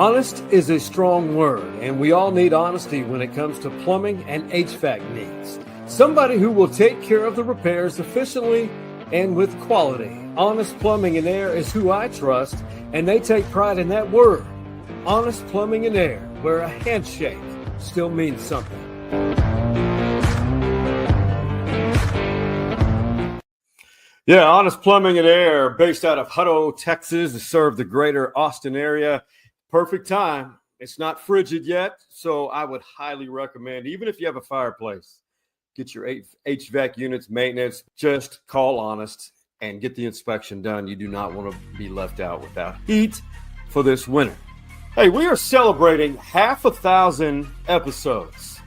Honest is a strong word, and we all need honesty when it comes to plumbing and HVAC needs. Somebody who will take care of the repairs efficiently and with quality. Honest Plumbing and Air is who I trust, and they take pride in that word. Honest Plumbing and Air, where a handshake still means something. Yeah, Honest Plumbing and Air, based out of Hutto, Texas, to serve the greater Austin area. Perfect time. It's not frigid yet, so I would highly recommend, even if you have a fireplace, get your HVAC units maintenance, just call Honest and get the inspection done. You do not want to be left out without heat for this winter. Hey, we are celebrating 1,000 episodes.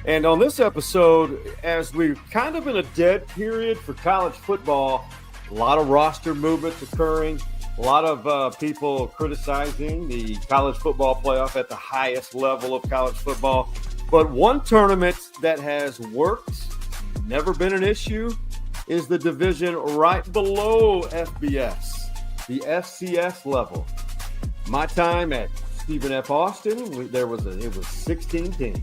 And on this episode, as we're kind of in a dead period for college football, a lot of roster movements occurring, a lot of people criticizing the college football playoff at the highest level of college football. But one tournament that has worked, never been an issue, is the division right below FBS, the FCS level. My time at Stephen F. Austin, it was 16 teams,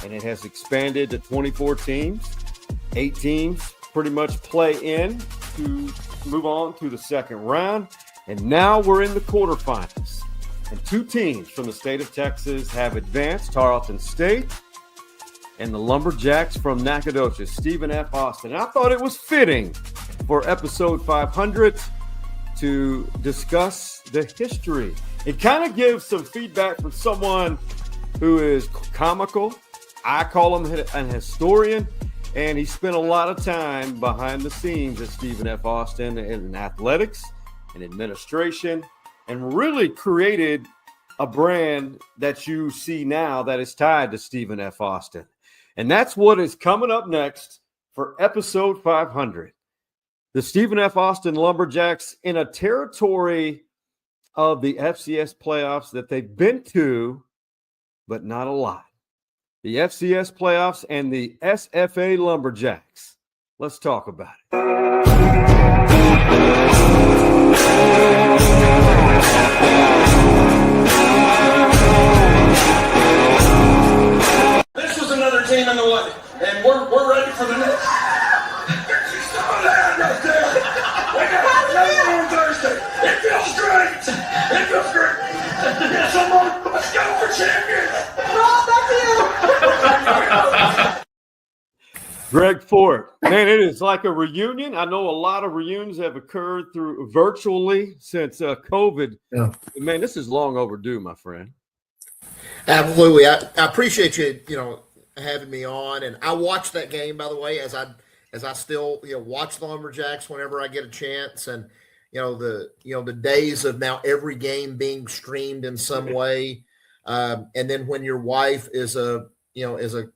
and it has expanded to 24 teams. 8 teams pretty much play in to move on to the second round, and now we're in the quarterfinals. And 2 teams from the state of Texas have advanced, Tarleton State and the Lumberjacks from Nacogdoches, Stephen F. Austin. And I thought it was fitting for episode 500 to discuss the history. It kind of gives some feedback from someone who is comical. I call him an historian, and he spent a lot of time behind the scenes at Stephen F. Austin in athletics and administration, and really created a brand that you see now that is tied to Stephen F. Austin. And that's what is coming up next for episode 500. The Stephen F. Austin Lumberjacks in a territory of the FCS playoffs that they've been to, but not a lot. The FCS playoffs and the SFA Lumberjacks. Let's talk about it. This was another team in the way, and we're ready for the next. On Thursday. It feels great. It feels great. Yes, let's go for champions. Gregg Fort. Man, it is like a reunion. I know a lot of reunions have occurred through virtually since COVID. Yeah. Man, this is long overdue, my friend. Absolutely. I appreciate you, having me on. And I watched that game, by the way, as I still, watch the Lumberjacks whenever I get a chance. And, the days of now every game being streamed in some way. And then when your wife is a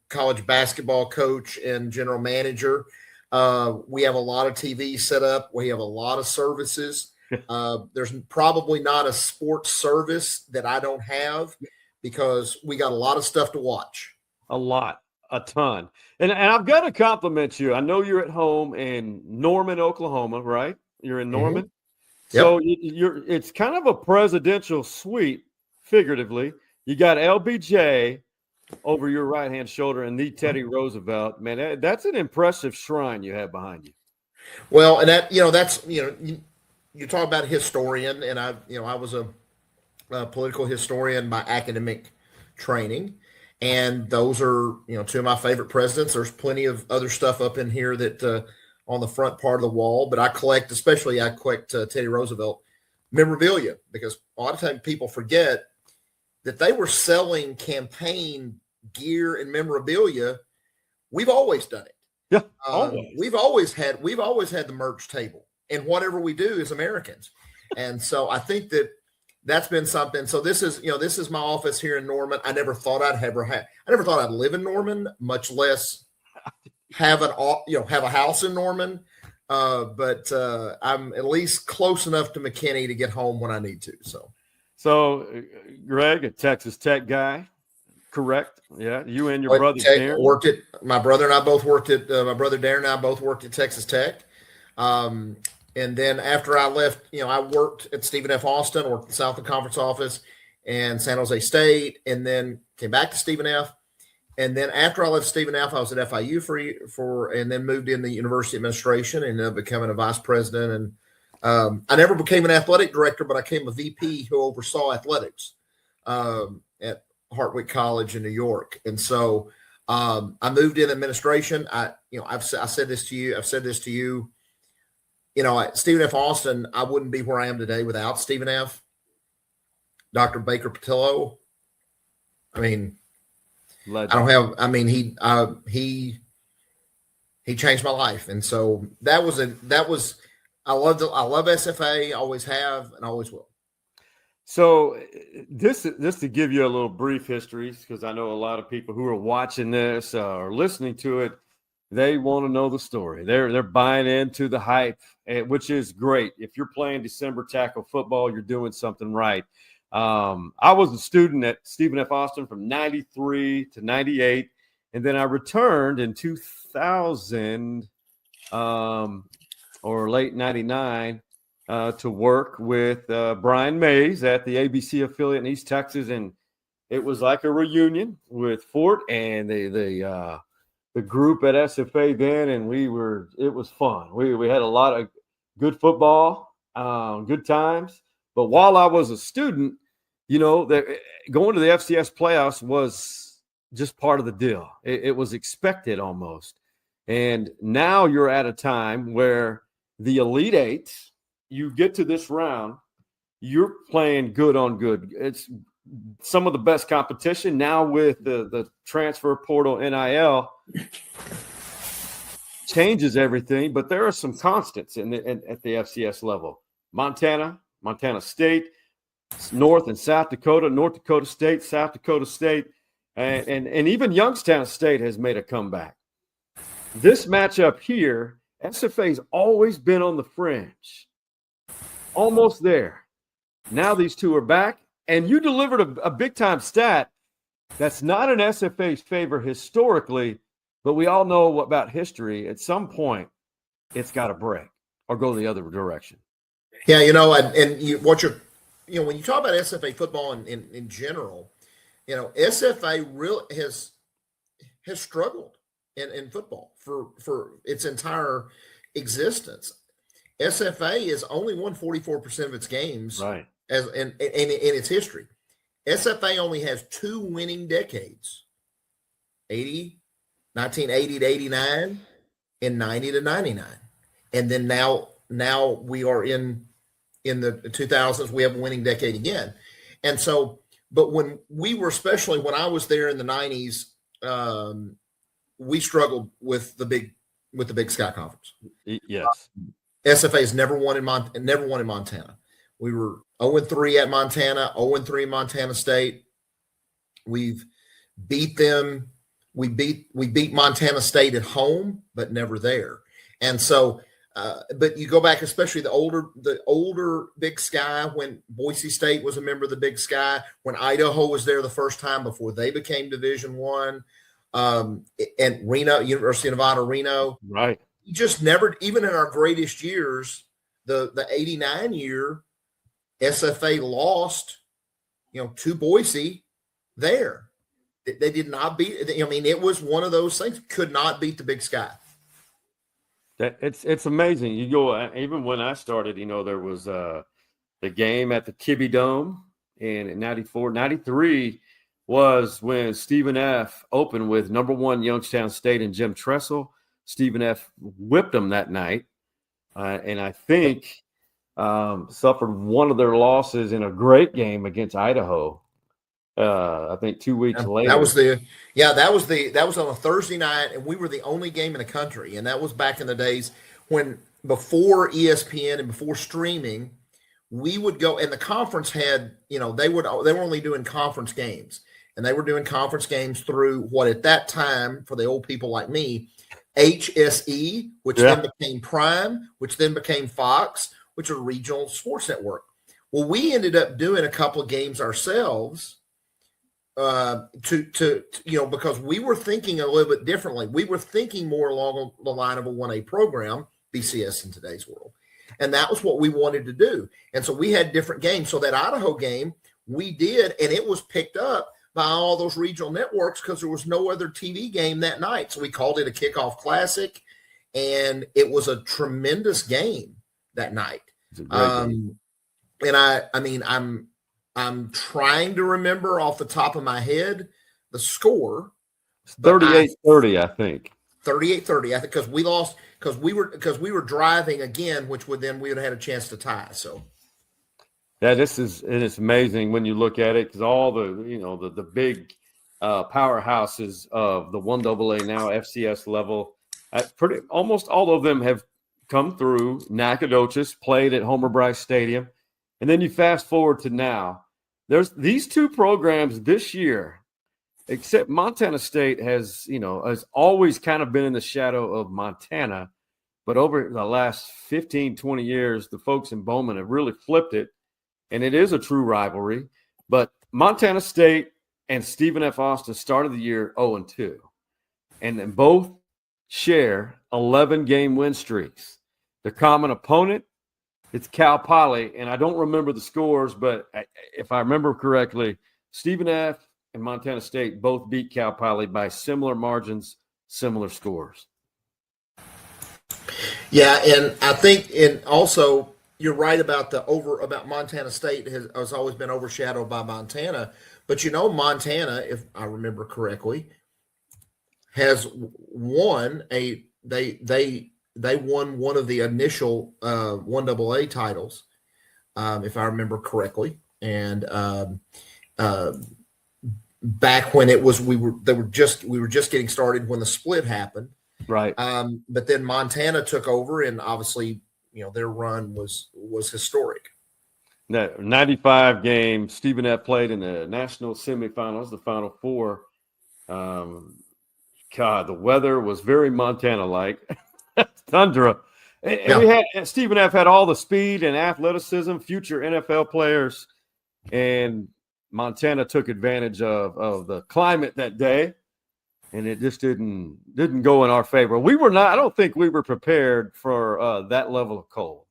college basketball coach and general manager, we have a lot of TV set up. We have a lot of services. There's probably not a sports service that I don't have because we got a lot of stuff to watch. A ton. And I've got to compliment you. I know you're at home in Norman, Oklahoma, right? You're in Norman. Mm-hmm. So yep. It's kind of a presidential suite, figuratively. You got LBJ over your right-hand shoulder and the Teddy Roosevelt. Man, that's an impressive shrine you have behind you. Well, and that's you talk about historian, and I was a political historian by academic training, and those are 2 of my favorite presidents. There's plenty of other stuff up in here that on the front part of the wall, but I collect Teddy Roosevelt memorabilia because a lot of times people forget that they were selling campaign gear and memorabilia. We've always done it. Yeah, always. We've always had the merch table, and whatever we do is Americans. And so I think that's been something. So this is my office here in Norman. I never thought I'd live in Norman, much less have a house in Norman. But I'm at least close enough to McKinney to get home when I need to. So Gregg, a Texas Tech guy, correct? Yeah, you and your brother Darren my brother and I both worked at my brother Darren and I both worked at Texas Tech. And then after I left, I worked at Stephen F. Austin, worked at the Southland Conference office, and San Jose State, and then came back to Stephen F. And then after I left Stephen F., I was at FIU and then moved into University Administration and ended up becoming a vice president. And I never became an athletic director, but I became a VP who oversaw athletics at Hartwick College in New York. And so I moved in administration. I've said this to you. Stephen F. Austin, I wouldn't be where I am today without Stephen F. Dr. Baker Patillo. I mean, legend. He changed my life. And so I love SFA, always have and always will. So this to give you a little brief history, because I know a lot of people who are watching this or listening to it, they want to know the story. They're buying into the hype, which is great. If you're playing December tackle football, you're doing something right. I was a student at Stephen F. Austin from 93 to 98, and then I returned in 2000 or late 99 to work with Brian Mays at the ABC affiliate in East Texas, and it was like a reunion with Fort and the group at SFA then, and it was fun. We had a lot of good football, good times. But while I was a student, going to the FCS playoffs was just part of the deal. It was expected almost. And now you're at a time where the Elite Eight, you get to this round, you're playing good on good. It's some of the best competition now with the transfer portal NIL changes everything, but there are some constants at the FCS level. Montana State, North and South Dakota, North Dakota State, South Dakota State, and even Youngstown State has made a comeback. This matchup here, SFA's always been on the fringe, almost there. Now these two are back, and you delivered a big-time stat that's not in SFA's favor historically, but we all know about history. At some point, it's got to break or go the other direction. Yeah, when you talk about SFA football in general, SFA really has struggled in football for its entire existence. SFA has only won 44% of its games, right? In its history. SFA only has 2 winning decades: 1980 to 89 and 90 to 99. And then now we are in the 2000s, we have a winning decade again. And so, but when I was there in the 90s, we struggled with the Big Sky Conference. Yes. SFA has never won in Montana. We were 0-3 at Montana, 0-3 Montana State. We've beat them. We beat Montana State at home, but never there. And so, but you go back, especially the older Big Sky, when Boise State was a member of the Big Sky, when Idaho was there the first time before they became Division I, and Reno, University of Nevada, Reno. Right. You just never, even in our greatest years, the 89 year, SFA lost, to Boise there. They did not beat. It was one of those things. Could not beat the Big Sky. It's amazing. You go, even when I started, there was the game at the Kibbe Dome in 94, 93 was when Stephen F. opened with number 1 Youngstown State and Jim Tressel. Stephen F. whipped them that night, and I think suffered one of their losses in a great game against Idaho. I think 2 weeks later. That was on a Thursday night, and we were the only game in the country. And that was back in the days when, before ESPN and before streaming, we would go, and the conference had, they were only doing conference games, and they were doing conference games through what at that time, for the old people like me, HSE, which then became Prime, which then became Fox, which are regional sports network. Well, we ended up doing a couple of games ourselves. Because we were thinking a little bit differently. We were thinking more along the line of a 1A program, BCS in today's world. And that was what we wanted to do. And so we had different games. So that Idaho game, we did, and it was picked up by all those regional networks because there was no other TV game that night. So we called it a kickoff classic, and it was a tremendous game that night. And I mean, I'm trying to remember off the top of my head the score. 38-30, I think. 38-30. I think because we lost because we were driving again, which would then we would have had a chance to tie. So. Yeah, it's amazing when you look at it because all the big powerhouses of the 1AA now FCS level, almost all of them have come through Nacogdoches, played at Homer Bryce Stadium, and then you fast forward to now. There's these two programs this year, except Montana State has always kind of been in the shadow of Montana, but over the last 15, 20 years, the folks in Bowman have really flipped it. And it is a true rivalry, but Montana State and Stephen F. Austin started the year 0-2, and then both share 11-game win streaks. The common opponent, it's Cal Poly, and I don't remember the scores, but if I remember correctly, Stephen F. and Montana State both beat Cal Poly by similar margins, similar scores. Yeah, and I think, and also – you're right about about Montana State has always been overshadowed by Montana, but Montana, if I remember correctly, has won they won one of the initial 1AA titles, if I remember correctly, and back when it was we were just getting started when the split happened, right? But then Montana took over, and obviously, their run was historic. That 95 game, Stephen F. played in the national semifinals, the Final Four. God, the weather was very Montana-like. Tundra. And we had Stephen F. had all the speed and athleticism, future NFL players, and Montana took advantage of the climate that day. And it just didn't go in our favor. I don't think we were prepared for that level of cold.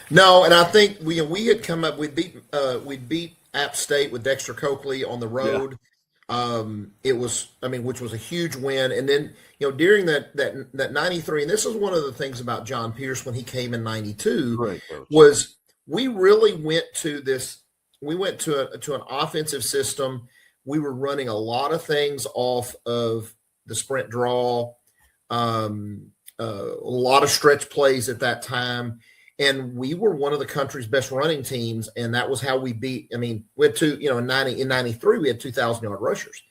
No, and I think we had come up. We beat App State with Dexter Coakley on the road. Yeah. It was, which was a huge win. And then during that 93, and this is one of the things about John Pierce when he came in 92, was we really went to this. We went to an offensive system. We were running a lot of things off of the sprint draw, a lot of stretch plays at that time. And we were one of the country's best running teams. And that was how we beat. We had in 93, we had 2,000-yard rushers.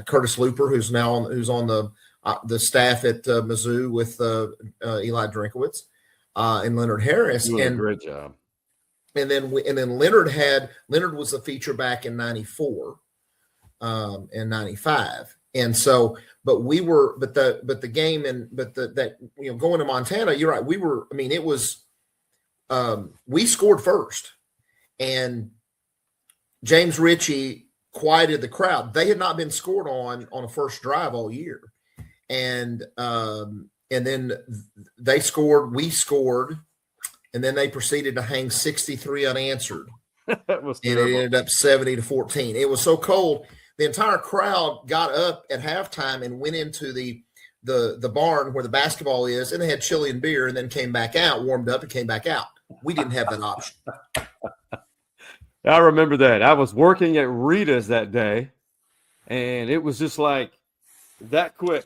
Curtis Looper, who's on the staff at Mizzou with Eli Drinkowitz and Leonard Harris. Doing a great job. And then Leonard was the feature back in 94 and 95. And so, but the game going to Montana, you're right. It was, we scored first, and James Ritchie quieted the crowd. They had not been scored on a first drive all year. And then they scored, we scored, and then they proceeded to hang 63 unanswered. That was and terrible. It ended up 70-14. It was so cold. The entire crowd got up at halftime and went into the barn where the basketball is, and they had chili and beer, and then came back out, warmed up, and came back out. We didn't have that option. I remember that. I was working at Rita's that day, and it was just like that quick.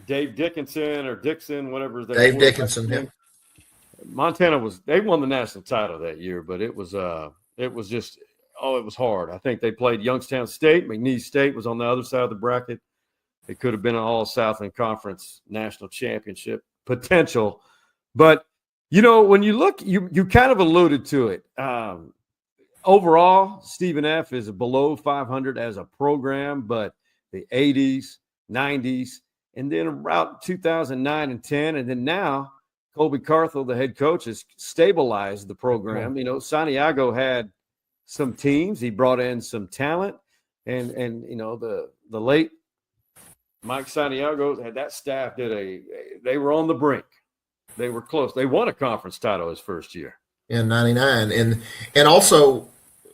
Dave Dickinson or Dixon, whatever his name. Dave Dickinson. Yeah. Montana they won the national title that year, but it was just it was hard. I think they played Youngstown State. McNeese State was on the other side of the bracket. It could have been an all-Southland Conference national championship potential. But, when you look, you kind of alluded to it. Overall, Stephen F. is below 500 as a program, but the 80s, 90s, and then around 2009 and 10, and then now Colby Carthel, the head coach, has stabilized the program. Santiago had some teams. He brought in some talent, and the late Mike Santiago had that staff they were on the brink. They were close. They won a conference title his first year in 99. And also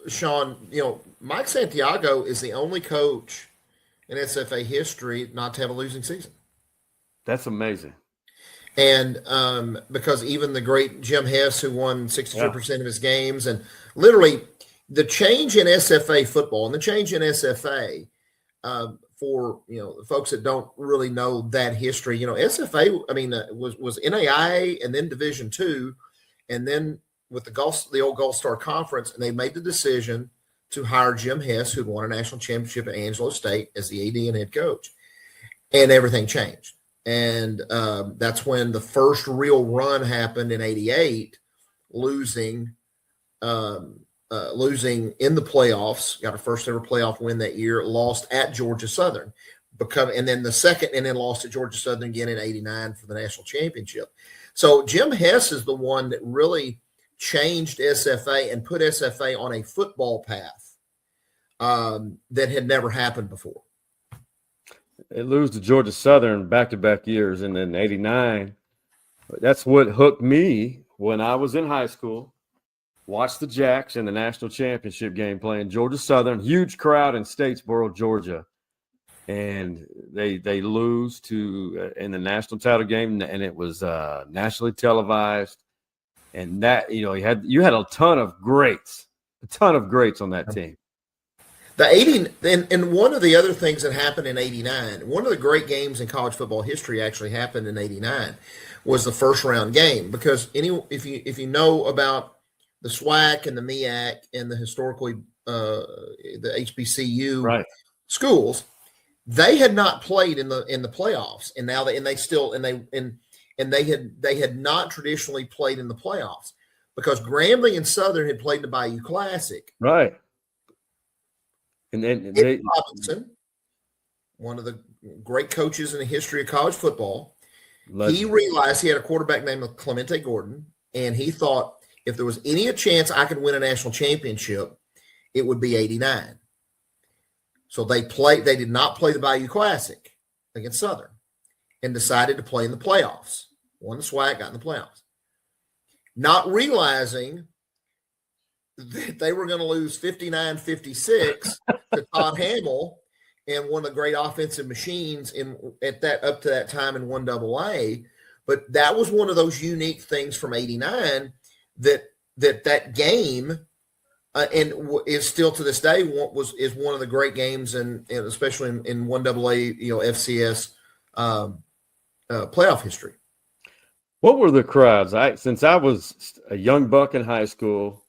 Sean, Mike Santiago is the only coach in SFA history not to have a losing season. That's amazing. And because even the great Jim Hess, who won 63% of his games, and literally the change in SFA football and the change in SFA for folks that don't really know that history, SFA, was NAIA and then Division II, and then with the old Gold Star Conference, and they made the decision to hire Jim Hess, who'd won a national championship at Angelo State, as the AD and head coach, and everything changed. And that's when the first real run happened in '88, losing in the playoffs. Got a first ever playoff win that year. Lost at Georgia Southern, and then the second, and then lost at Georgia Southern again in '89 for the national championship. So Jim Hess is the one that really changed SFA and put SFA on a football path that had never happened before. They lose to Georgia Southern back-to-back years, and then '89. That's what hooked me when I was in high school. Watched the Jacks in the national championship game playing Georgia Southern. Huge crowd in Statesboro, Georgia, and they lose to in the national title game, and it was nationally televised. And that you had a ton of greats on that team. The 80 and one of the other things that happened in '89, one of the great games in college football history actually happened in '89, was the first round game, because if you know about the SWAC and the MEAC and the historically the HBCU schools, they had not played in the playoffs, and now they had not traditionally played in the playoffs because Grambling and Southern had played the Bayou Classic. Right. And then Robinson, one of the great coaches in the history of college football, he realized he had a quarterback named Clemente Gordon, and he thought if there was any chance I could win a national championship, it would be '89. So they did not play the Bayou Classic against Southern and decided to play in the playoffs. Won the SWAC, got in the playoffs. Not realizing that they were going to lose 59-56 to Todd Hamill and one of the great offensive machines up to that time in 1AA. But that was one of those unique things from '89 that game and is still to this day is one of the great games, and especially in 1AA FCS playoff history. What were the crowds? Since I was a young buck in high school,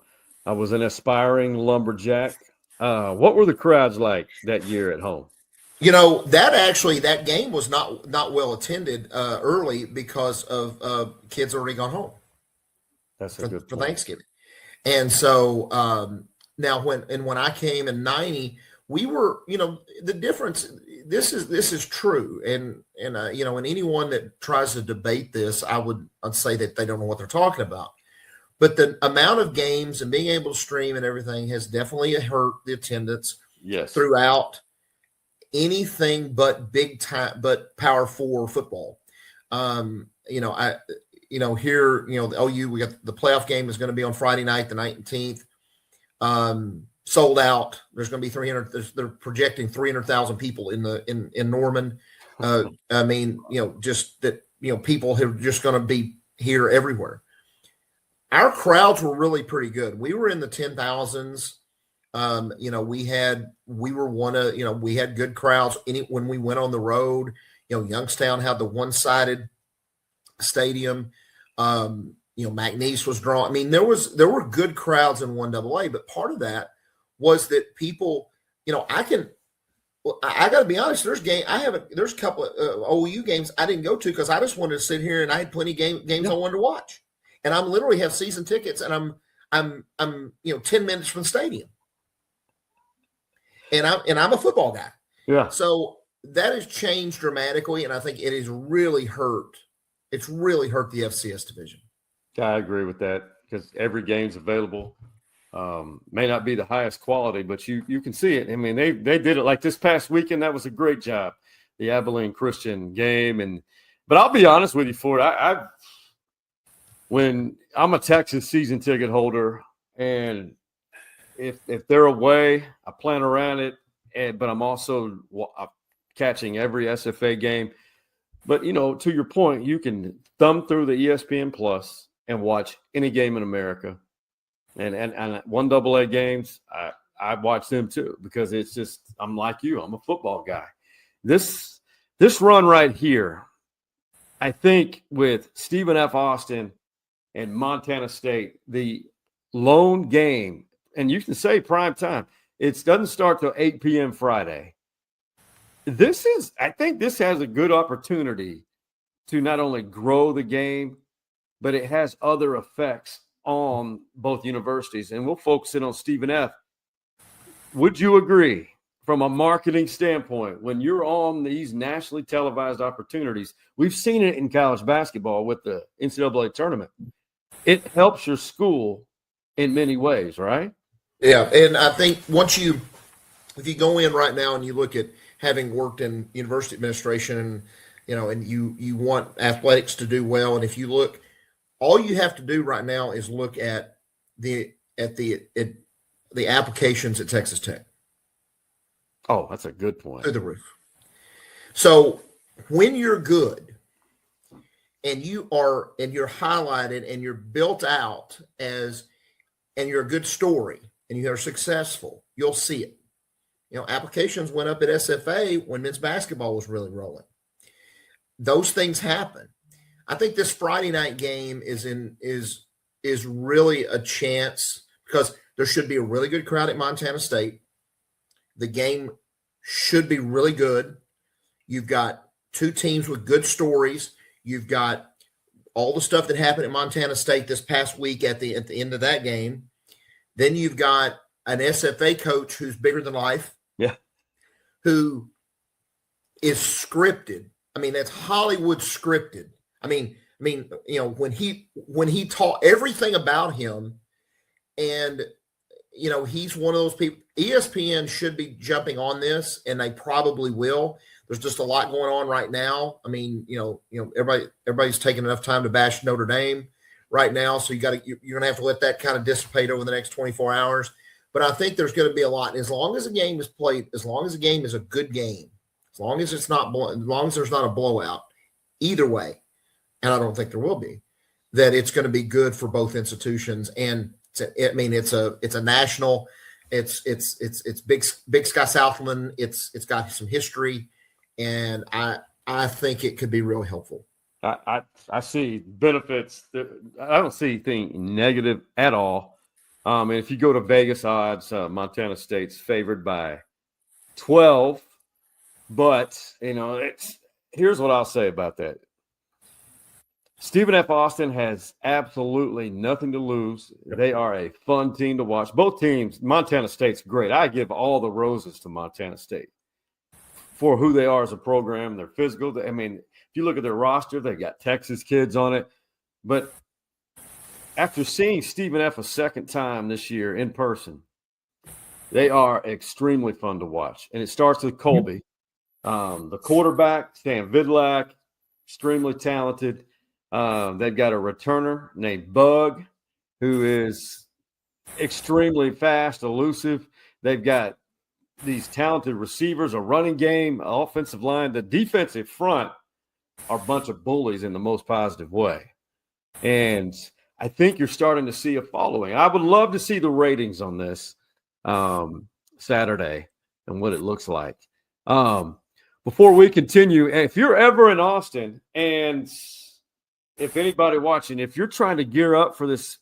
I was an aspiring lumberjack. What were the crowds like that year at home? That game was not well attended early because of kids already gone home. That's a good point. For Thanksgiving. And so now when I came in '90, we were, the difference. This is true, and anyone that tries to debate this, I'd say that they don't know what they're talking about. But the amount of games and being able to stream and everything has definitely hurt the attendance. Yes. Throughout anything but big time, but Power 4 football. Here, the OU, we got the playoff game is going to be on Friday night, the 19th. Sold out. There's going to be 300. They're projecting 300,000 people in Norman. Just that, people who are just going to be here everywhere. Our crowds were really pretty good. We were in the 10,000s. We had good crowds. When we went on the road, Youngstown had the one-sided stadium. McNeese was drawn. There were good crowds in 1AA, but part of that was that people, I got to be honest. There's a couple of OU games I didn't go to because I just wanted to sit here and I had plenty of games I wanted to watch, and I literally have season tickets, and I'm 10 minutes from the stadium, and I'm a football guy. Yeah. So that has changed dramatically, and I think it has really hurt. It's really hurt the FCS division. I agree with that because every game's available. May not be the highest quality, but you can see it. They did it like this past weekend. That was a great job, the Abilene Christian game. But I'll be honest with you, Ford. When I'm a Texas season ticket holder, and if they're away, I plan around it, but I'm also catching every SFA game. But, to your point, you can thumb through the ESPN Plus and watch any game in America. And 1AA games, I watch them too, because it's just, I'm like you, I'm a football guy. This run right here, I think with Stephen F. Austin and Montana State, the lone game, and you can say prime time, it doesn't start till 8 p.m. Friday. I think this has a good opportunity to not only grow the game, but it has other effects on both universities. And we'll focus in on Stephen F. Would you agree, from a marketing standpoint, when you're on these nationally televised opportunities, we've seen it in college basketball with the NCAA tournament, it helps your school in many ways, right? Yeah, and I think if you go in right now and you look at having worked in university administration, and you want athletics to do well, and if you look, all you have to do right now is look at the applications at Texas Tech. Oh, that's a good point. Through the roof. So when you're good and you're highlighted and you're built out and you're a good story and you are successful, you'll see it. Applications went up at SFA when men's basketball was really rolling. Those things happen. I think this Friday night game is really a chance, because there should be a really good crowd at Montana State. The game should be really good. You've got two teams with good stories. You've got all the stuff that happened at Montana State this past week at the end of that game. Then you've got an SFA coach who's bigger than life. Yeah. Who is scripted. I mean, that's Hollywood scripted. I mean, when he taught everything about him, and he's one of those people. ESPN should be jumping on this, and they probably will. There's just a lot going on right now. I mean, everybody's taking enough time to bash Notre Dame right now, so you're going to have to let that kind of dissipate over the next 24 hours. But I think there's going to be a lot. As long as the game is played, as long as the game is a good game, as long as there's not a blowout, either way, and I don't think there will be, that it's going to be good for both institutions. And it's a national. It's Big Sky Southland. It's got some history, and I think it could be really helpful. I see benefits. I don't see anything negative at all. And if you go to Vegas odds, Montana State's favored by 12. But here's what I'll say about that. Stephen F. Austin has absolutely nothing to lose. They are a fun team to watch. Both teams, Montana State's great. I give all the roses to Montana State for who they are as a program. They're physical. I mean, if you look at their roster, they got Texas kids on it. But after seeing Stephen F. a second time this year in person, they are extremely fun to watch. And it starts with Colby. The quarterback, Stan Vidlak, extremely talented. They've got a returner named Bug, who is extremely fast, elusive. They've got these talented receivers, a running game, offensive line. The defensive front are a bunch of bullies in the most positive way. And I think you're starting to see a following. I would love to see the ratings on this Saturday and what it looks like. Before we continue, if you're ever in Austin, and if anybody watching, if you're trying to gear up for this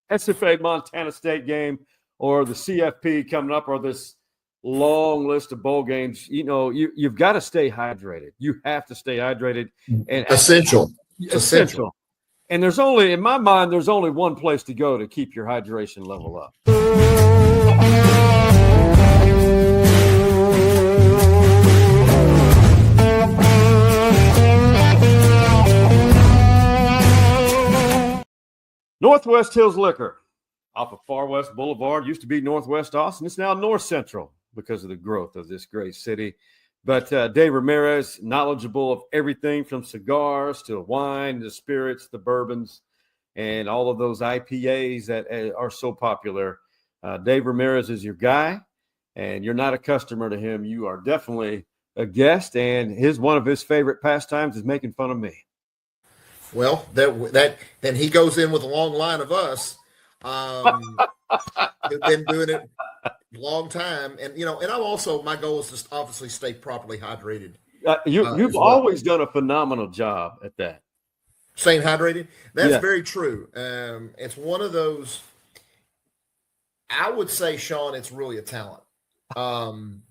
SFA Montana State game or the CFP coming up, or this long list of bowl games, you've got to stay hydrated. You have to stay hydrated. And Essential. And in my mind, there's only one place to go to keep your hydration level up. Northwest Hills Liquor off of Far West Boulevard. Used to be Northwest Austin. It's now North Central because of the growth of this great city. But Dave Ramirez, knowledgeable of everything from cigars to wine, to spirits, the bourbons, and all of those IPAs that are so popular Dave Ramirez is your guy, and you're not a customer to him. You are definitely a guest, and one of his favorite pastimes is making fun of me. Well, that then he goes in with a long line of us who've been doing it a long time, and and I'm also, my goal is to obviously stay properly hydrated. You've always done a phenomenal job at that. Staying hydrated. That's very true. It's one of those. I would say, Sean, it's really a talent.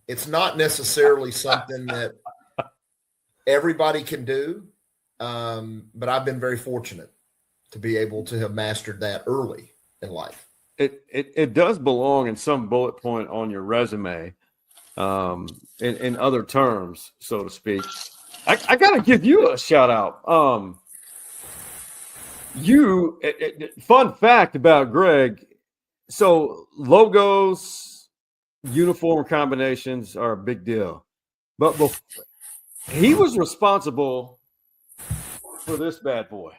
It's not necessarily something that everybody can do, but I've been very fortunate to be able to have mastered that early in life. It does belong in some bullet point on your resume, in other terms, so to speak. I got to give you a shout out. Fun fact about Gregg. So logos, uniform combinations are a big deal, but he was responsible for this bad boy.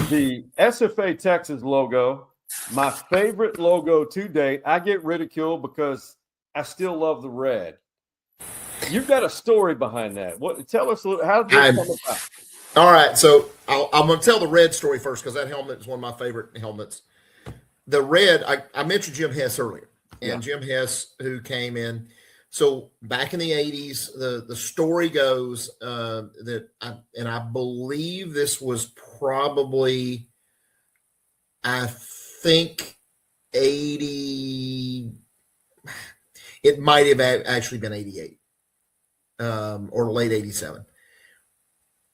The SFA Texas logo, my favorite logo to date. I get ridiculed because I still love the red. You've got a story behind that. Tell us a little, how did this come about? All right, so I'm going to tell the red story first because that helmet is one of my favorite helmets. The red, I mentioned Jim Hess earlier, and Jim Hess, who came in. So back in the 80s, the story goes that I believe this was probably, I think 80, it might have actually been 88 or late 87.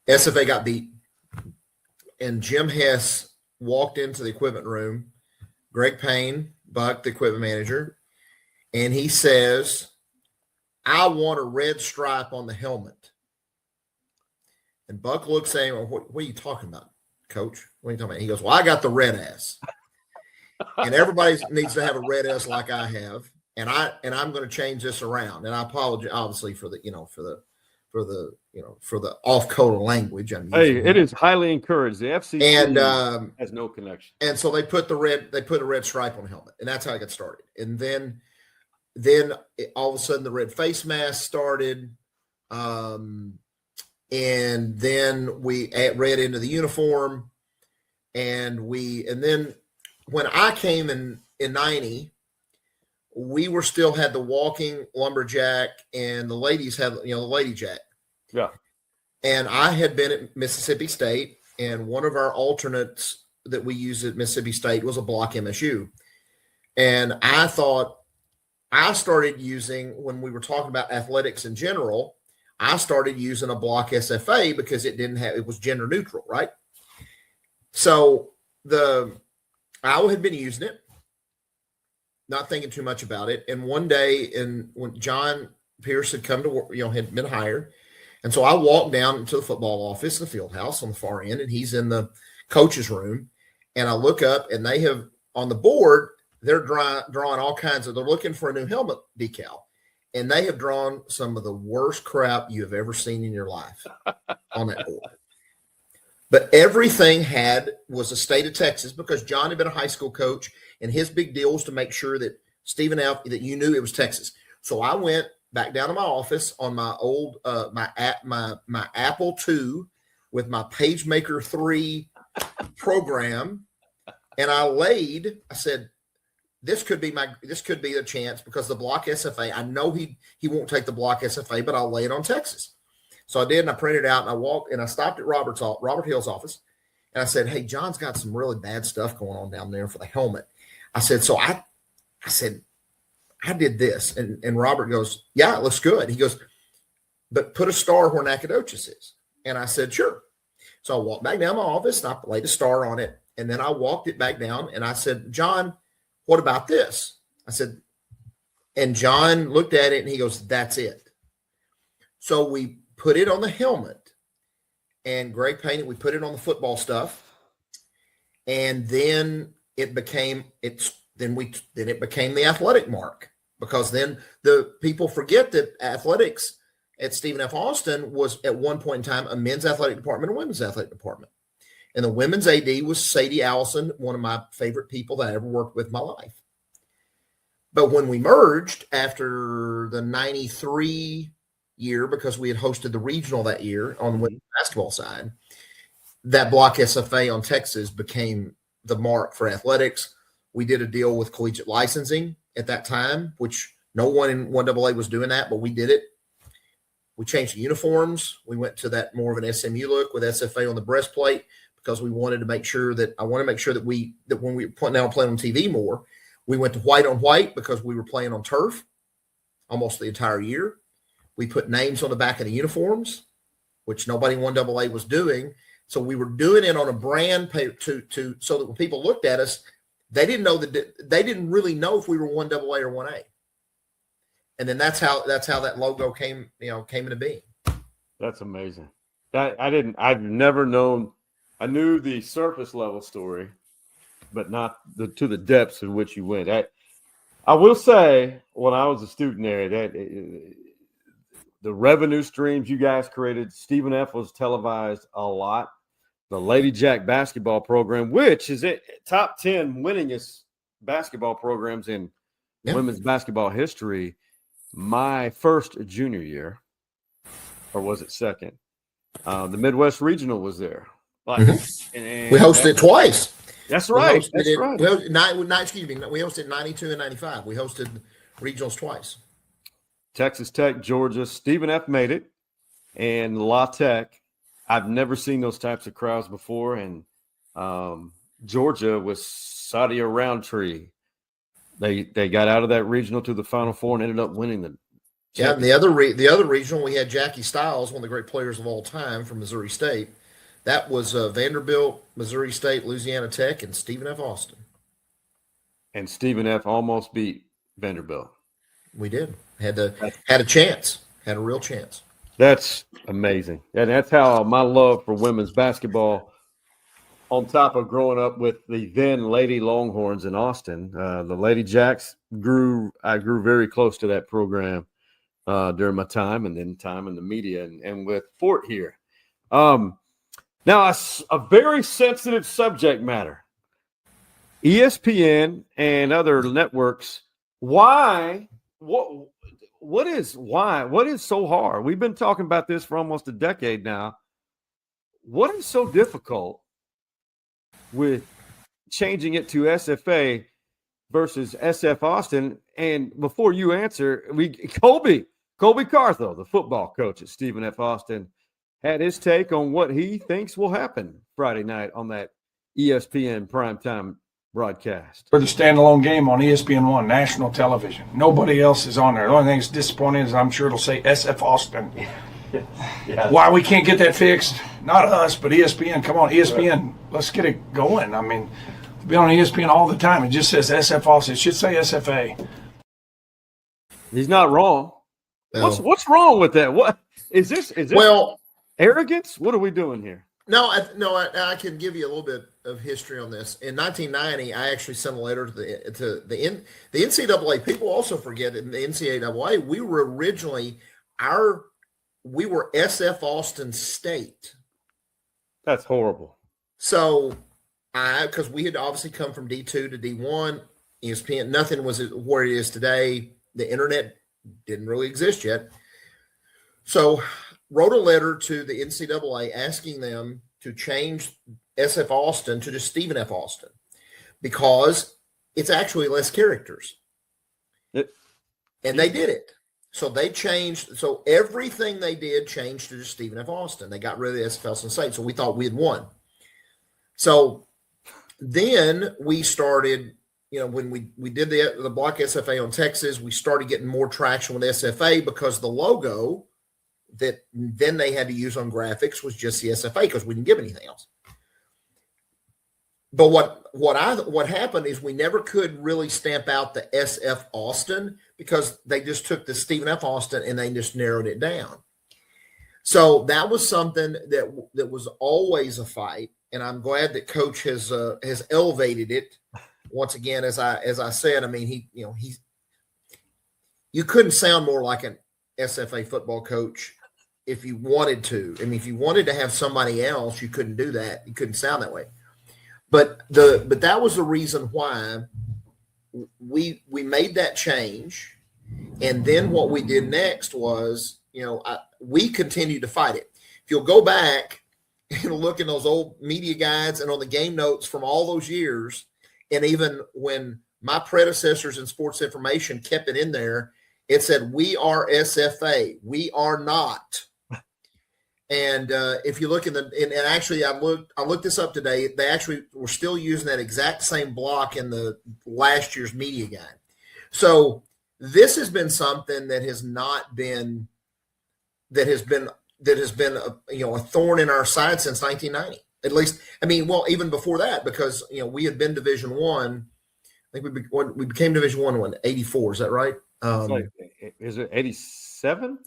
SFA got beat, and Jim Hess walked into the equipment room, Greg Payne, Buck, the equipment manager, and he says, "I want a red stripe on the helmet." And Buck looks at him, what are you talking about, Coach? What are you talking about? He goes, "Well, I got the red ass." And everybody needs to have a red ass like I have. And I'm going to change this around. And I apologize, obviously, for the off-color language. It is highly encouraged. The FCS has no connection. And so they put a red stripe on the helmet, and that's how it got started. And then all of a sudden the red face mask started. And then we red into the uniform, and then when I came in 90, we still had the walking lumberjack, and the ladies had the lady jack. Yeah. And I had been at Mississippi State, and one of our alternates that we used at Mississippi State was a block MSU. And I thought I started using, when we were talking about athletics in general, I started using a block SFA because it was gender neutral, right? So I had been using it, not thinking too much about it. And one day, when John Pierce had come to work, had been hired. And so I walked down into the football office in the field house on the far end, and he's in the coach's room. And I look up, and they have on the board, they're drawing all kinds of, they're looking for a new helmet decal. And they have drawn some of the worst crap you have ever seen in your life on that board. But everything was the state of Texas, because John had been a high school coach, and his big deal was to make sure that Stephen F, that you knew it was Texas. So I went back down to my office on my old my Apple II with my PageMaker 3 program, and I said, this could be the chance, because the block SFA, I know he won't take the block SFA, but I'll lay it on Texas. So I did, and I printed it out, and I walked, and I stopped at Robert Hill's office, and I said, "Hey, John's got some really bad stuff going on down there for the helmet." I said, "So I did this," and Robert goes, "Yeah, it looks good." He goes, "But put a star where Nacogdoches is." And I said, "Sure." So I walked back down my office, and I laid a star on it, and then I walked it back down, and I said, "John, what about this?" I said, and John looked at it, and he goes, "That's it." So we put it on the helmet, and Greg painted. We put it on the football stuff, and then it became it became the athletic mark, because then the people forget that athletics at Stephen F. Austin was at one point in time a men's athletic department and a women's athletic department. And the women's AD was Sadie Allison, one of my favorite people that I ever worked with in my life. But when we merged after the 93 year, because we had hosted the regional that year on the women's basketball side, that block SFA on Texas became the mark for athletics. We did a deal with collegiate licensing at that time, which no one in 1AA was doing that, but we did it. We changed the uniforms. We went to that more of an SMU look with SFA on the breastplate because we wanted to make sure that when we were now playing on TV more, we went to white on white because we were playing on turf almost the entire year. We put names on the back of the uniforms, which nobody in 1AA was doing. So we were doing it on a brand so that when people looked at us, they didn't really know if we were 1AA or 1A. And then that's how that logo came into being. That's amazing. I've never known. I knew the surface level story, but not to the depths in which you went. I will say, when I was a student there, that the revenue streams you guys created, Stephen F. was televised a lot. The Lady Jack basketball program, which is top 10 winningest basketball programs in women's basketball history. My first junior year, or was it second? The Midwest Regional was there. And we hosted it twice. That's right. We hosted 92 and 95. We hosted regionals twice. Texas Tech, Georgia. Stephen F. made it, and La Tech. I've never seen those types of crowds before. And Georgia was Sadia Roundtree. They got out of that regional to the Final Four and ended up winning the. Yeah, and the other regional, we had Jackie Stiles, one of the great players of all time from Missouri State. That was Vanderbilt, Missouri State, Louisiana Tech, and Stephen F. Austin. And Stephen F. almost beat Vanderbilt. We did. Had a chance. Had a real chance. That's amazing. And that's how my love for women's basketball, on top of growing up with the then Lady Longhorns in Austin, the Lady Jacks I grew very close to that program during my time, and then time in the media and with Fort here. Now, a very sensitive subject matter. ESPN and other networks. Why? What is so hard? We've been talking about this for almost a decade now. What is so difficult with changing it to SFA versus SF Austin? And before you answer, Colby Cartho, the football coach at Stephen F. Austin, had his take on what he thinks will happen Friday night on that ESPN primetime broadcast. For the standalone game on ESPN1, national television. Nobody else is on there. The only thing that's disappointing is I'm sure it'll say SF Austin. Yeah. Why we can't get that fixed? Not us, but ESPN. Come on, ESPN. Let's get it going. I mean, to be on ESPN all the time, it just says SF Austin. It should say SFA. He's not wrong. No. What's wrong with that? What is this? Well, arrogance? What are we doing here? No, I can give you a little bit of history on this. In 1990, I actually sent a letter to the NCAA. People also forget in the NCAA, we were originally we were SF Austin State. That's horrible. So because we had obviously come from D2 to D1, ESPN, nothing was where it is today. The internet didn't really exist yet. So wrote a letter to the NCAA asking them to change SF Austin to just Stephen F. Austin because it's actually less characters. And they did it. So they changed. So everything they did changed to just Stephen F. Austin. They got rid of the SF Austin State. So we thought we had won. So then we started, when we did the block SFA on Texas, we started getting more traction with SFA because the logo that then they had to use on graphics was just the SFA because we didn't give anything else. But what happened is we never could really stamp out the SF Austin because they just took the Stephen F. Austin and they just narrowed it down. So that was something that was always a fight, and I'm glad that Coach has elevated it once again. As I said, I mean you couldn't sound more like an SFA football coach if you wanted to. I mean, if you wanted to have somebody else, you couldn't do that. You couldn't sound that way. But that was the reason why we made that change. And then what we did next was, we continued to fight it. If you'll go back and look in those old media guides and on the game notes from all those years, and even when my predecessors in sports information kept it in there, it said, "We are SFA. We are not." And if you look and actually I looked this up today, they actually were still using that exact same block in the last year's media guide. So this has been something that has been a thorn in our side since 1990. At least, even before that, because we had been Division One. I think we became Division One in 84. Is that right? Is it 87?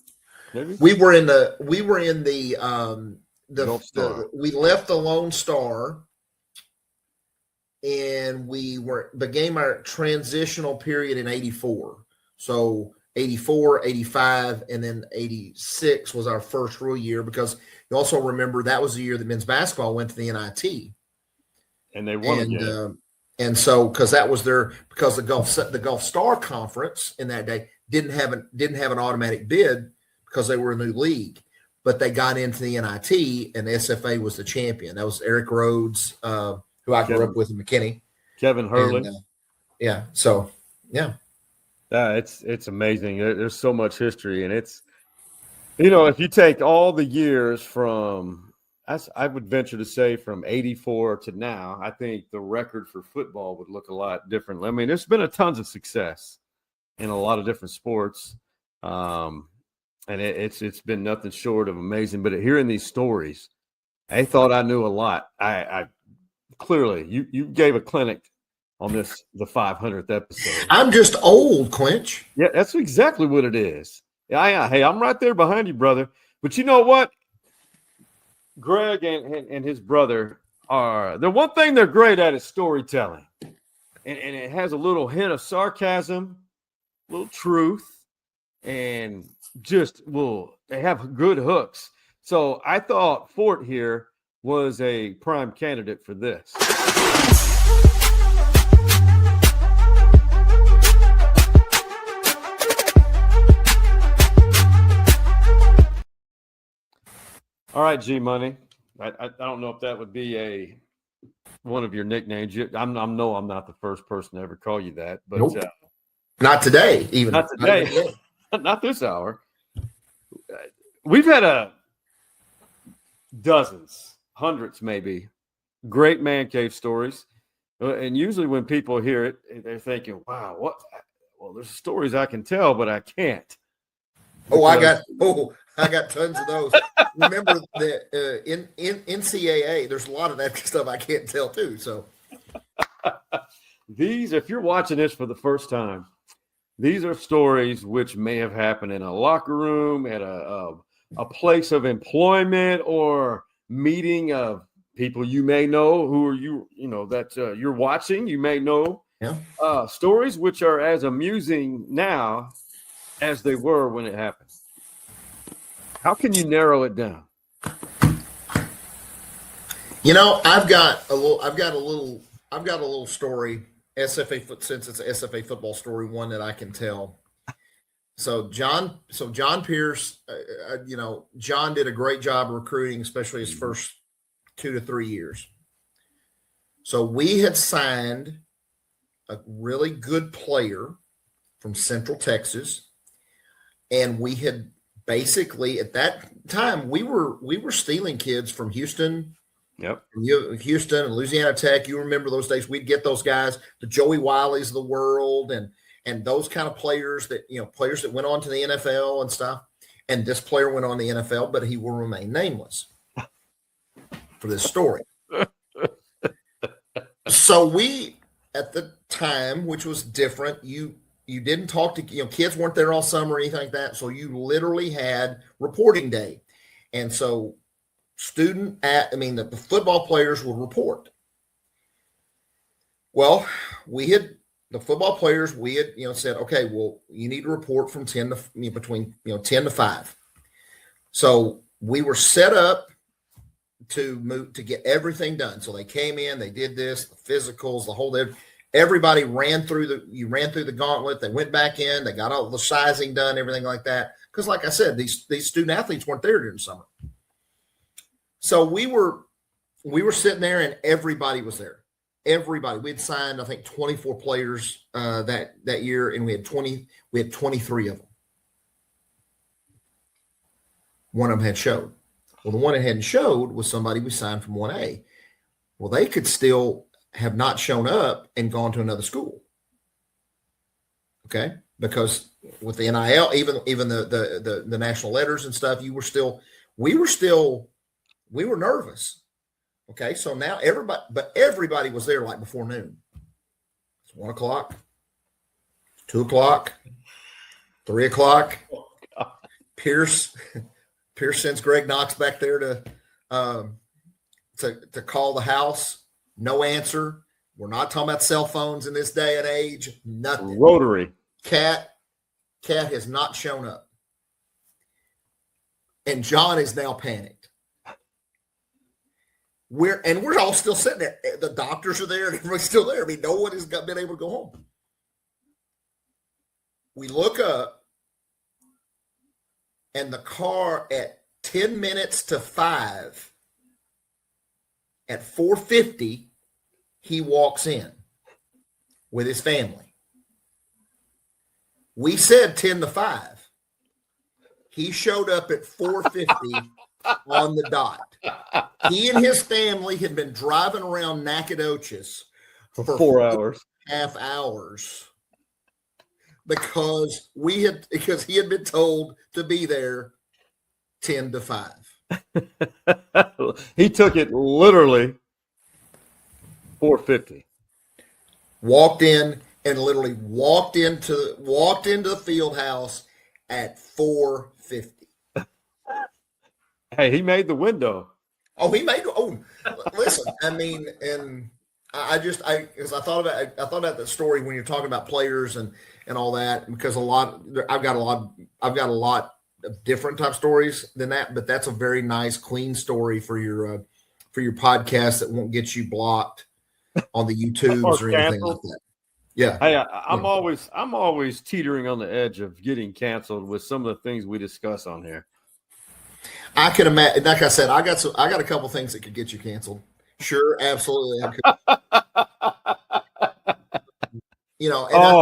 Maybe? We were in the we left the Lone Star, and we began our transitional period in 84. So 84, 85, and then 86 was our first real year, because you also remember that was the year that men's basketball went to the NIT. And they won again. And so because the Gulf Star Conference in that day didn't have an automatic bid because they were a new league, but they got into the NIT, and the SFA was the champion. That was Eric Rhodes, who I grew up with in McKinney. Kevin Hurley. It's amazing. There's so much history, and it's, if you take all the years from, I would venture to say from 84 to now, I think the record for football would look a lot different. I mean, there's been a tons of success in a lot of different sports, and it's been nothing short of amazing. But hearing these stories, I thought I knew a lot. I clearly, you gave a clinic on the 500th episode. I'm just old, Quinch. Yeah, that's exactly what it is. Yeah. Hey, I'm right there behind you, brother. But you know what? Gregg and his brother the one thing they're great at is storytelling. And it has a little hint of sarcasm, a little truth, and they have good hooks. So I thought Fort here was a prime candidate for this. All right, G Money. I don't know if that would be one of your nicknames. I'm not the first person to ever call you that, but nope. Not today, even not today, not this hour. We've had dozens, hundreds, maybe, great man cave stories, and usually when people hear it, they're thinking, "Wow, what?" Well, there's stories I can tell, but I can't. I got tons of those. Remember that in NCAA, there's a lot of that stuff I can't tell too. So if you're watching this for the first time, these are stories which may have happened in a locker room, at a place of employment, or meeting of people you may know who are you're watching. You may know stories which are as amusing now as they were when it happened. How can you narrow it down? I've got a little story. SFA, since it's an SFA football story, one that I can tell. So John Pierce, John did a great job recruiting, especially his first 2 to 3 years. So we had signed a really good player from Central Texas, and we had basically at that time we were stealing kids from Houston. Yep. Houston and Louisiana Tech. You remember those days? We'd get those guys, the Joey Wileys of the world, and those kind of players that went on to the NFL and stuff. And this player went on the NFL, but he will remain nameless for this story. So we, at the time, which was different, you didn't talk to, kids weren't there all summer or anything like that. So you literally had reporting day. And so the football players would report. Well, the football players, said, okay, well, you need to report from between 10 to 5. So we were set up to get everything done. So they came in, they did this, the physicals, the whole, everybody ran through the gauntlet. They went back in, they got all the sizing done, everything like that. Because like I said, these student athletes weren't there during the summer. So we were sitting there and everybody was there. Everybody. We had signed, I think, 24 players that year, and we had 23 of them. One of them had showed. Well, the one that hadn't showed was somebody we signed from 1A. Well, they could still have not shown up and gone to another school. Okay? Because with the NIL, even the national letters and stuff, we were nervous. Okay, so now everybody was there like before noon. It's 1 o'clock, 2 o'clock, 3 o'clock. Pierce sends Greg Knox back there to call the house. No answer. We're not talking about cell phones in this day and age. Nothing. Rotary. Cat has not shown up. And John is now panicked. We're all still sitting there. The doctors are there and everybody's still there. I mean, no one has been able to go home. We look up, and the car at 10 minutes to 5, at 4:50, he walks in with his family. We said 10 to 5. He showed up at 4:50 on the dot. He and his family had been driving around Nacogdoches for 4 hours. Half hours. Because he had been told to be there 10 to 5. He took it literally 4:50. Walked in and literally walked into the field house at 4:50. Hey, he made the window. Oh, listen, I mean, and because I thought about the story when you're talking about players and all that, because I've got a lot of different type stories than that, but that's a very nice, clean story for your podcast that won't get you blocked on the YouTubes or anything like that. Yeah. Hey, I'm always teetering on the edge of getting canceled with some of the things we discuss on here. I can imagine. Like I said, I got a couple things that could get you canceled. Sure, absolutely. I could. I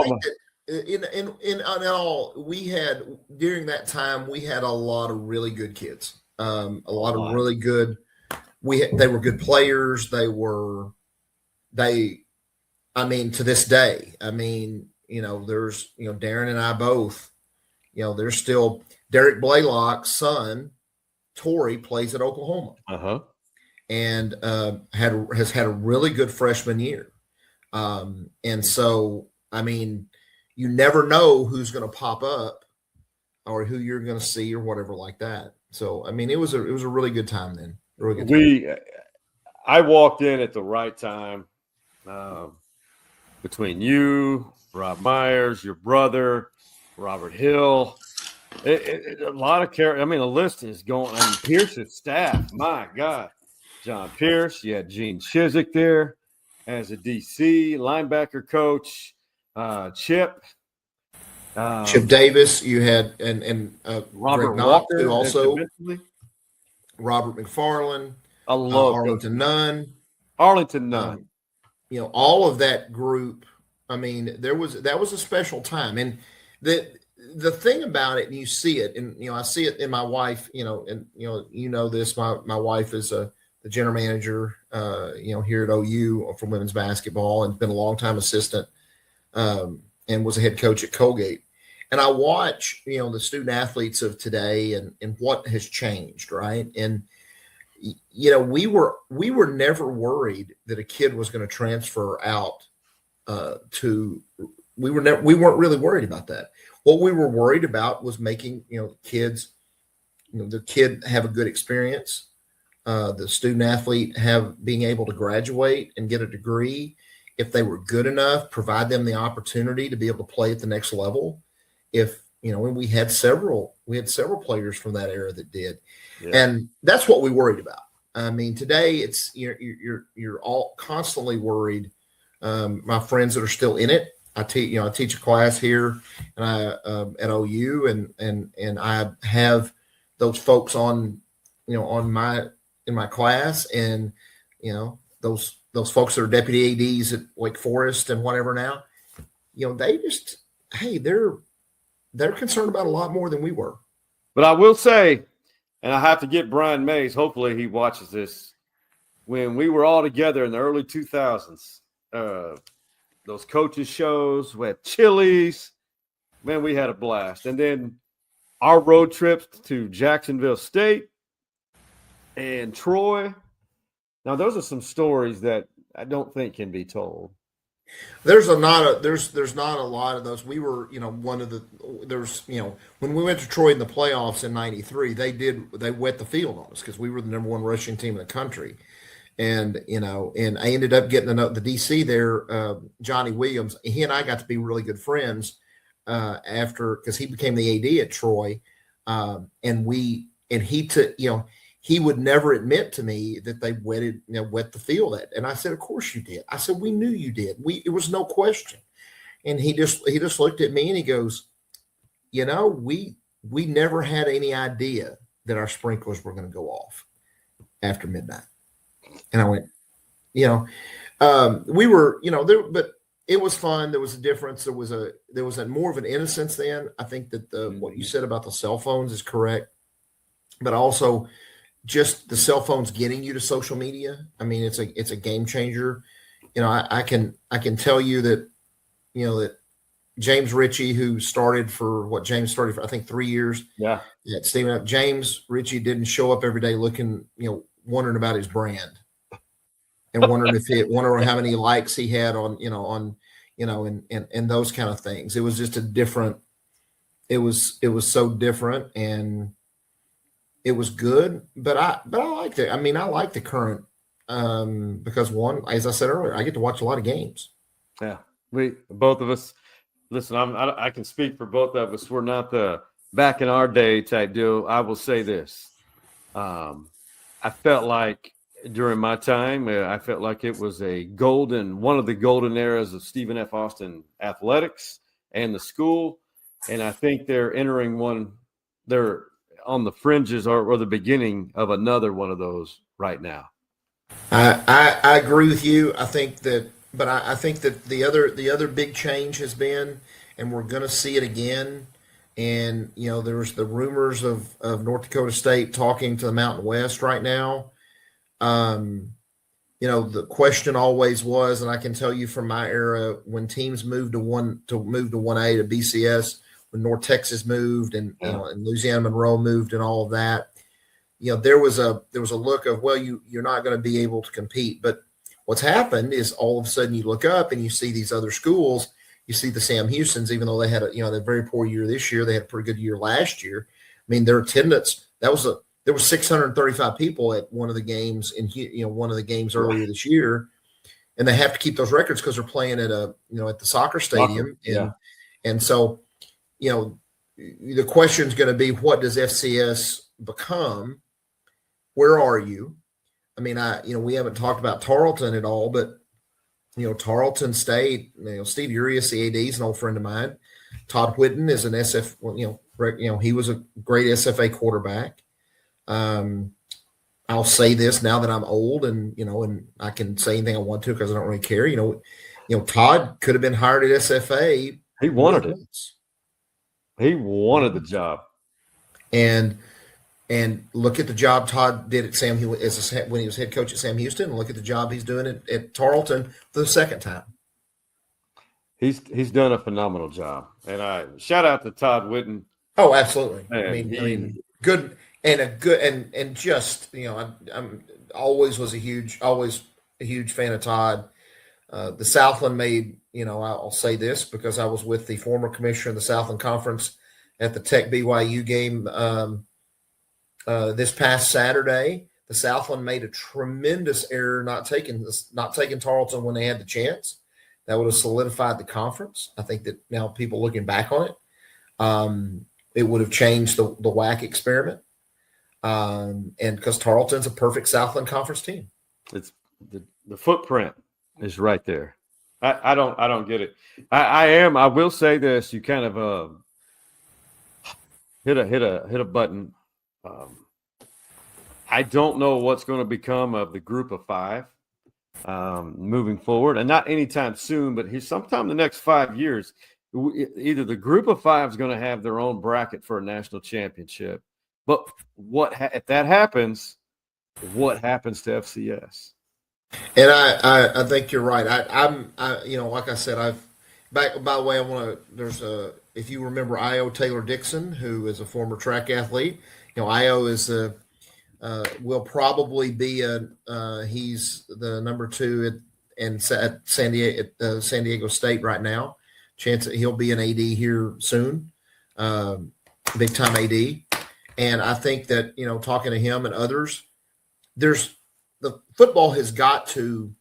think that in all, we had during that time we had a lot of really good kids. A lot of really good. They were good players. I mean, to this day, I mean, there's Darren and I both. There's still Derek Blaylock's son. Torrey plays at Oklahoma, and has had a really good freshman year, and so I mean, you never know who's going to pop up or who you're going to see or whatever like that. So I mean, it was a really good time then. Really good time. I walked in at the right time, between you, Rob Myers, your brother, Robert Hill. A lot of character. I mean, the list is going. I mean, Pierce's staff. My God, John Pierce. You had Gene Chizik there as a DC linebacker coach. Chip Davis. You had and Robert Greg Walker, Knox, also Robert McFarland. I love Arlington Nunn. All of that group. I mean, that was a special time, and the thing about it, and you see it, and I see it in my wife, and this. My wife is the general manager, here at OU for women's basketball, and been a long time assistant, and was a head coach at Colgate. And I watch, the student athletes of today and what has changed, right? And we were never worried that a kid was going to transfer out we weren't really worried about that. What we were worried about was making, kids, the kid have a good experience, the student athlete being able to graduate and get a degree. If they were good enough, provide them the opportunity to be able to play at the next level. If and we had several players from that era that did, Yeah. and that's what we worried about. I mean, today it's you're all constantly worried. My friends that are still in it, I teach a class here, and at OU, and I have those folks on in my class, and those folks that are deputy ADs at Wake Forest and whatever now, they just, hey, they're concerned about a lot more than we were. But I will say, and I have to get Brian Mays, hopefully he watches this, when we were all together in the early 2000s, those coaches shows, we had Chili's, man, we had a blast. And then our road trips to Jacksonville State and Troy. Now, those are some stories that I don't think can be told. There's not a lot of those. We were, when we went to Troy in the playoffs in '93, they wet the field on us because we were the number one rushing team in the country. And, and I ended up getting the DC there, Johnny Williams. He and I got to be really good friends after, because he became the AD at Troy. He would never admit to me that they wet the field. And I said, of course you did. I said, we knew you did. It was no question. And he just looked at me and he goes, we never had any idea that our sprinklers were going to go off after midnight. And I went, we were, there, but it was fun. There was a difference. There was a more of an innocence then. I think that what you said about the cell phones is correct, but also just the cell phones getting you to social media. I mean, it's a game changer. I can tell you that, that James Ritchie, who started for James started for, I think 3 years. Yeah. Stephen, James Ritchie didn't show up every day looking, wondering about his brand and wondering how many likes he had on, and those kind of things. It was just it was so different, and it was good, but I liked it. I mean, I like the current, because one, as I said earlier, I get to watch a lot of games. Yeah. Both of us, listen, I can speak for both of us. We're not the back in our day type deal. I will say this. I felt like during my time, I felt like it was one of the golden eras of Stephen F. Austin athletics and the school. And I think they're entering they're on the fringes or the beginning of another one of those right now. I agree with you. I think that the other big change has been, and we're going to see it again. And, there's the rumors of North Dakota State talking to the Mountain West right now. The question always was, and I can tell you from my era, when teams moved to 1A to BCS, when North Texas moved and Louisiana Monroe moved and all of that, there was a look of, well, you're not going to be able to compete. But what's happened is all of a sudden you look up and you see these other schools. You see the Sam Houstons, even though they had a very poor year this year, they had a pretty good year last year. I mean, their attendance, there were 635 people at one of the games one of the games earlier this year, and they have to keep those records because they're playing at at the soccer stadium. And so, the question is going to be, what does FCS become? Where are you? I mean, we haven't talked about Tarleton at all, but Tarleton State, Steve Urias, the AD, is an old friend of mine. Todd Whitten is an he was a great SFA quarterback. I'll say this now that I'm old and I can say anything I want to because I don't really care. Todd could have been hired at SFA. He wanted it. He wanted the job. And look at the job Todd did at when he was head coach at Sam Houston, and look at the job he's doing at Tarleton for the second time. He's done a phenomenal job, and I shout out to Todd Whitten. Oh, absolutely. Man, I mean, good and just I'm always a huge fan of Todd. The Southland made I'll say this because I was with the former commissioner of the Southland Conference at the Tech BYU game. This past Saturday, the Southland made a tremendous error not taking Tarleton when they had the chance. That would have solidified the conference. I think that now people looking back on it, It would have changed the WAC experiment. And because Tarleton's a perfect Southland Conference team. It's the footprint is right there. I don't get it. I will say this. You kind of hit a button. I don't know what's going to become of the group of 5 moving forward, and not anytime soon, but sometime the next 5 years, either the group of 5 is going to have their own bracket for a national championship. But if that happens, what happens to FCS? And I think you're right. I'm like I said, by the way, if you remember Io Taylor Dixon, who is a former track athlete, Io is will probably be he's the number 2 at San Diego State right now. Chance that he'll be an AD here soon, big time AD. And I think that, talking to him and others, the football has got to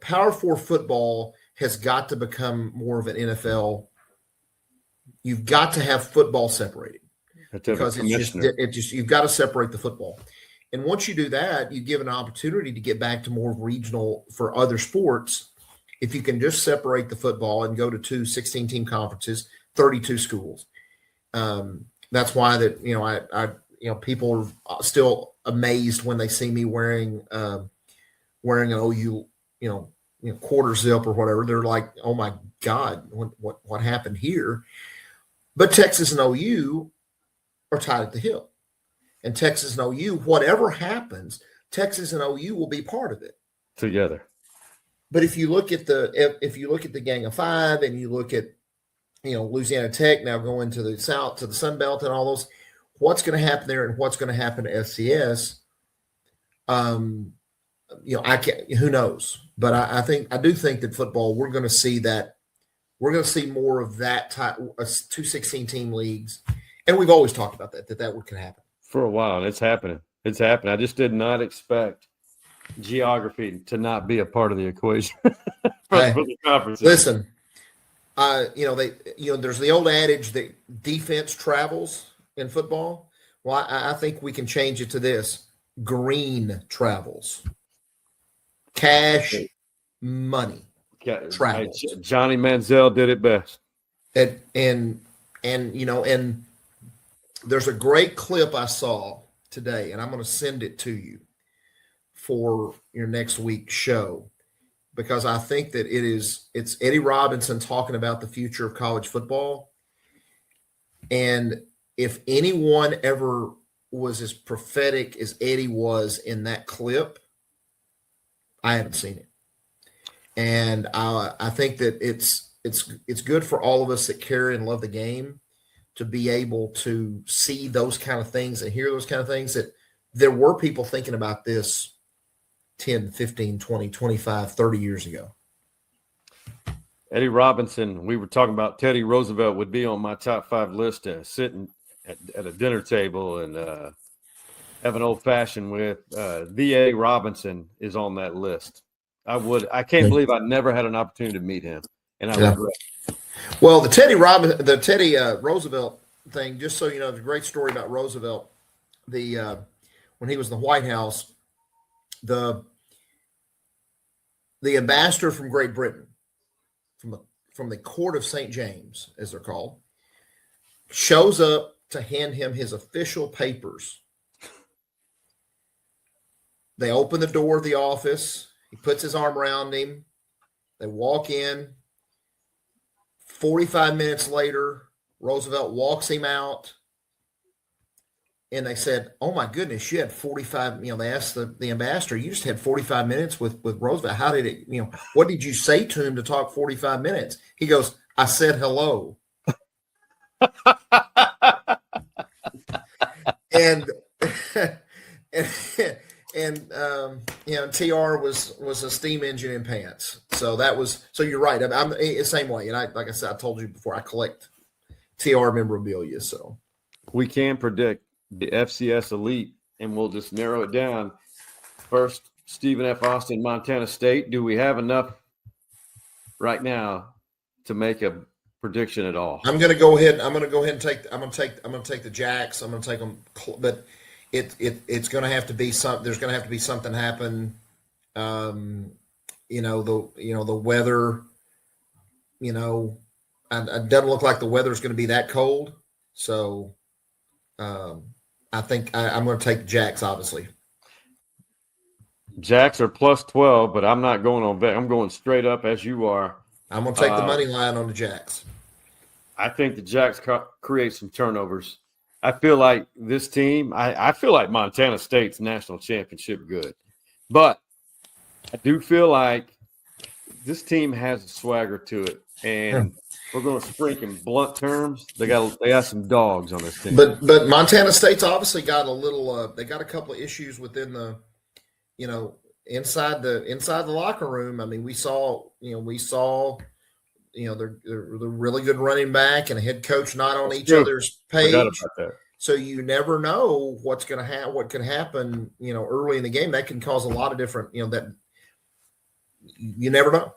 Power 4 football has got to become more of an NFL. You've got to have football separated because you've got to separate the football. And once you do that, you give an opportunity to get back to more regional for other sports. If you can just separate the football and go to 2 16-team conferences, 32 schools. That's why people are still amazed when they see me wearing an OU, quarter zip or whatever. They're like, "Oh my God, what happened here?" But Texas and OU are tied at the hip, and Texas and OU, whatever happens, Texas and OU will be part of it together. But if you look at the Gang of 5, and you look at Louisiana Tech now going to the South, to the Sun Belt and all those, what's going to happen there and what's going to happen to FCS? I can't, who knows? But I do think that football, we're going to see more of that type, 2 16-team leagues. And we've always talked about that could happen. For a while, and it's happening. I just did not expect geography to not be a part of the equation for the conference. Listen, there's the old adage that defense travels in football. Well, I think we can change it to this: green travels, cash, money, travels. Johnny Manziel did it best. And there's a great clip I saw today, and I'm going to send it to you for your next week's show, because I think that it's Eddie Robinson talking about the future of college football. And if anyone ever was as prophetic as Eddie was in that clip, I haven't seen it. And I think that it's good for all of us that care and love the game to be able to see those kind of things and hear those kind of things, that there were people thinking about this 10, 15, 20, 25, 30 years ago. Eddie Robinson, we were talking about Teddy Roosevelt would be on my top 5 list, sitting at a dinner table and have an old fashioned with. V.A. Robinson is on that list. I can't believe I never had an opportunity to meet him, and I regret it. Well, the Teddy Roosevelt thing, just so you know, there's a great story about Roosevelt. When he was in the White House, the ambassador from Great Britain, from the Court of St. James, as they're called, shows up to hand him his official papers. They open the door of the office. He puts his arm around him. They walk in. 45 minutes later, Roosevelt walks him out. And they said, "Oh my goodness, you had 45." They asked the ambassador, "You just had 45 minutes with Roosevelt. How did it? What did you say to him to talk 45 minutes?" He goes, "I said hello." and TR was a steam engine in pants. So you're right. I'm the same way. And like I said, I told you before, I collect TR memorabilia. So we can predict the FCS elite, and we'll just narrow it down. First, Stephen F. Austin, Montana State. Do we have enough right now to make a prediction at all. I'm going to go ahead. I'm going to go ahead and take. I'm going to take the Jacks. I'm going to take them, but it's going to have to be some. There's going to have to be something happen. The weather. It doesn't look like the weather's going to be that cold. So, I think I'm going to take the Jacks. Obviously, Jacks are plus 12, but I'm not going on bet. I'm going straight up as you are. I'm going to take the money line on the Jacks. I think the Jacks create some turnovers. I feel like this team, I feel like Montana State's national championship good. But I do feel like this team has a swagger to it. And we're going to speak in blunt terms. They got some dogs on this team. But Montana State's obviously got a little they got a couple of issues within the inside the locker room. I mean, we saw they're really good running back and a head coach not on each other's page. So you never know what's going to happen. What can happen, early in the game that can cause a lot of different, that you never know.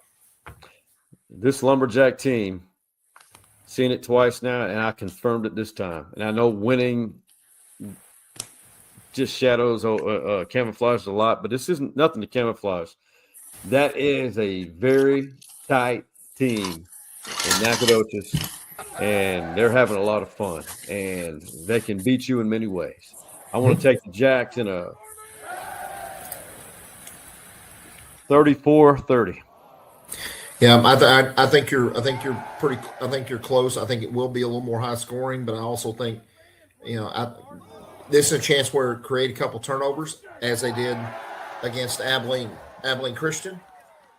This Lumberjack team, seen it twice now, and I confirmed it this time. And I know winning just shadows camouflage a lot, but this isn't nothing to camouflage. That is a very tight team in Nacogdoches, and they're having a lot of fun, and they can beat you in many ways. I want to take the Jacks in a 34-30. Yeah, I think you're close. I think it will be a little more high scoring, but I also think, this is a chance where create a couple turnovers as they did against Abilene Christian.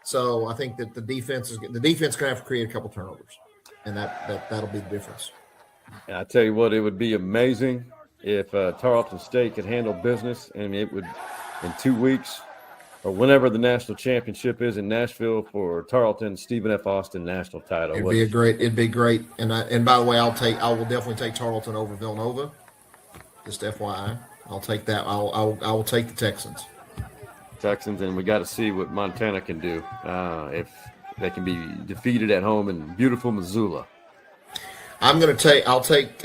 So I think that the defense going to have to create a couple turnovers, and that'll be the difference. And I tell you what, it would be amazing if Tarleton State could handle business, and it would in 2 weeks or whenever the national championship is in Nashville for Tarleton, Stephen F. Austin national title. It'd be great. And by the way, I will definitely take Tarleton over Villanova. Just FYI, I'll take that. I will take the Texans. And we got to see what Montana can do if they can be defeated at home in beautiful Missoula. I'll take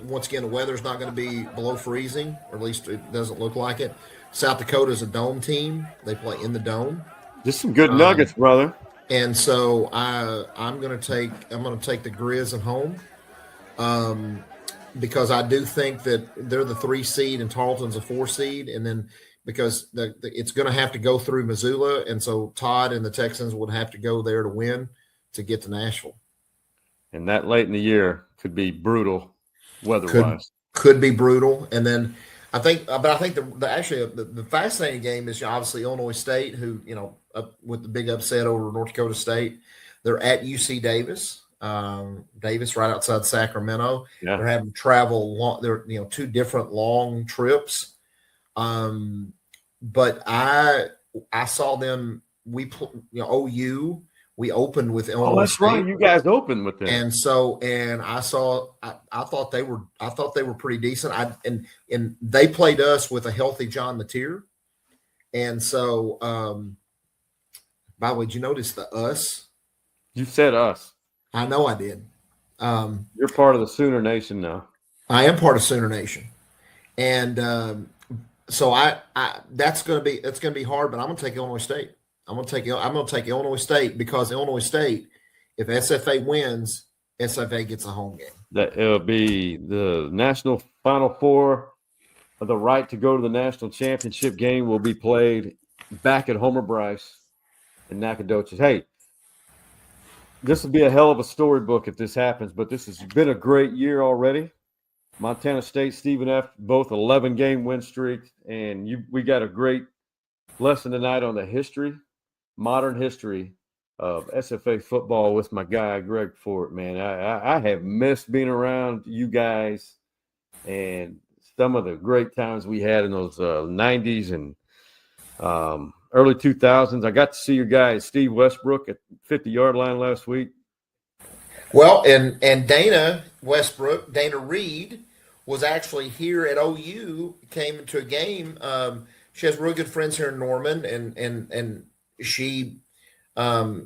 once again, the weather's not going to be below freezing, or at least it doesn't look like it. South Dakota is a dome team. They play in the dome. Just some good nuggets, brother. And so I'm going to take the Grizz at home. Because I do think that they're the 3 seed and Tarleton's a 4 seed, and then because it's going to have to go through Missoula, and so Todd and the Texans would have to go there to win to get to Nashville. And that late in the year could be brutal weather-wise. Could be brutal, and then I think the fascinating game is obviously Illinois State, who with the big upset over North Dakota State, they're at UC Davis. Davis, right outside Sacramento. Yeah. They're having to travel long. They're 2 different long trips. But I saw them. OU. We opened with Illinois. Oh, that's State. right. You guys opened with them. And I thought they were pretty decent. And they played us with a healthy John Mateer. And so, by the way, did you notice the us? You said us. I know I did. You're part of the Sooner Nation now. I am part of Sooner Nation, and so it's going to be hard. But I'm going to take Illinois State. I'm going to take Illinois State because Illinois State, if SFA wins, SFA gets a home game. That it'll be the national Final Four. The right to go to the national championship game will be played back at Homer Bryce in Nacogdoches. Hey. This will be a hell of a storybook if this happens, but this has been a great year already. Montana State, Stephen F., both 11-game win streak, and we got a great lesson tonight on the modern history of SFA football with my guy, Gregg Fort, man. I have missed being around you guys and some of the great times we had in those 90s and early 2000s. I got to see your guy, Steve Westbrook, at 50-yard line last week. Well, and Dana Reed was actually here at OU, came into a game. She has really good friends here in Norman, and she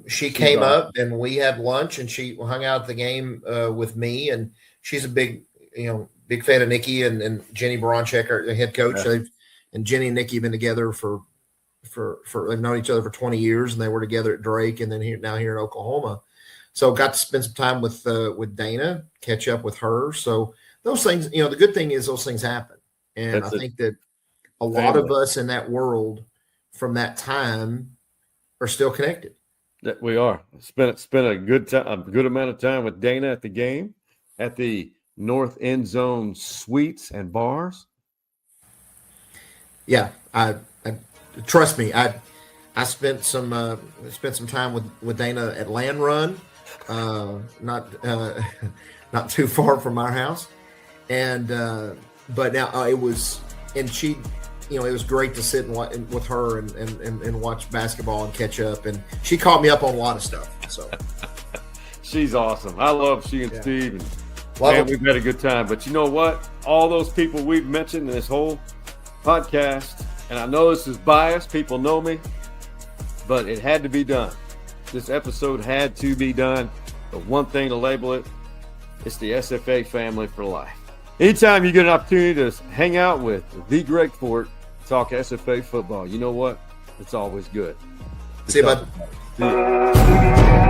She came up and we had lunch, and she hung out at the game with me. And she's a big fan of Nikki and Jenny Bronchecker, the head coach. Yeah. And Jenny and Nikki have been together for they've known each other for 20 years, and they were together at Drake, and then here in Oklahoma. So got to spend some time with Dana, catch up with her. So those things, the good thing is those things happen. And I think that a lot of us in that world from that time are still connected. That we are. Spent a good amount of time with Dana at the game, at the North End Zone Suites and Bars. Yeah, I trust me. I spent some time with Dana at Land Run, not too far from our house, and but now it was, and she, it was great to sit with her and watch basketball and catch up, and she caught me up on a lot of stuff. So she's awesome. I love she and Steve, and we've had a good time. But you know what? All those people we've mentioned in this whole podcast, and I know this is biased, people know me, but it had to be done. This episode had to be done. The one thing to label it, it's the SFA family for life. Anytime you get an opportunity to hang out with the Gregg Fort, talk SFA football, you know what? It's always good. See you, bud.